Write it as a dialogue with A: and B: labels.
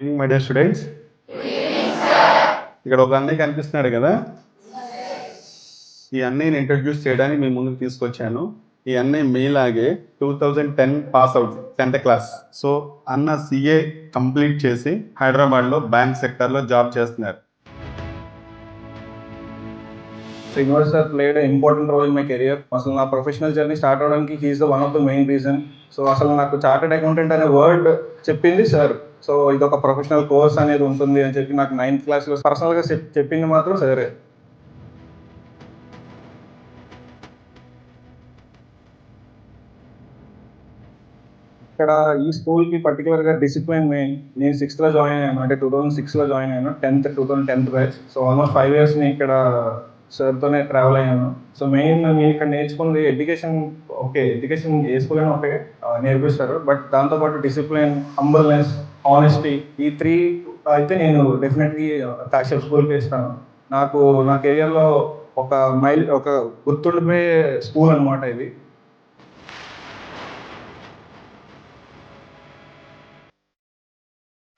A: Evening my dear students. ఇక్కడ ఒక అన్నయ్య కనిపిస్తున్నాడు కదా, ఈ అన్నయ్యని ఇంట్రడ్యూస్ చేయడానికి మీ ముందుకు తీసుకొచ్చాను. ఈ అన్నయ్య మీలాగే 2010 pass out 10th class. So అన్న సిఏ కంప్లీట్ చేసి హైదరాబాద్లో బ్యాంక్ సెక్టర్లో జాబ్ చేస్తున్నారు.
B: Srinivas sir played an important role in my career. అసలు నా ప్రొఫెషనల్ జర్నీ స్టార్ట్ అవడానికి he's the one of the main reason. So అసలు నాకు చార్టెడ్ అకౌంటెంట్ అనే వర్డ్ చెప్పింది సార్. సో ఇది ఒక ప్రొఫెషనల్ కోర్స్ అనేది ఉంటుంది అని చెప్పి నాకు 9th క్లాస్లో పర్సనల్గా చెప్పింది మాత్రం సరే. ఇక్కడ ఈ స్కూల్కి పర్టికులర్గా డిసిప్లిన్ మెయిన్. నేను 6th జాయిన్ అయ్యాను, అంటే 2006 జాయిన్ అయ్యాను, 2010th batch. So almost 5 years ఇక్కడ సార్తోనే ట్రావెల్ అయ్యాను. సో మెయిన్ నేను ఇక్కడ నేర్చుకుంది ఎడ్యుకేషన్. ఓకే, ఎడ్యుకేషన్ ఏ స్కూల్ అయినా ఓకే నేర్పిస్తారు, బట్ దాంతోపాటు డిసిప్లిన్, హంబల్నెస్, ఆనెస్టీ, ఈ 3 అయితే నేను డెఫినెట్లీ సక్సెస్ఫుల్గా ఇస్తాను. నాకు నా కెరియర్లో ఒక గుర్తుండిపోయే స్కూల్ అనమాట ఇది.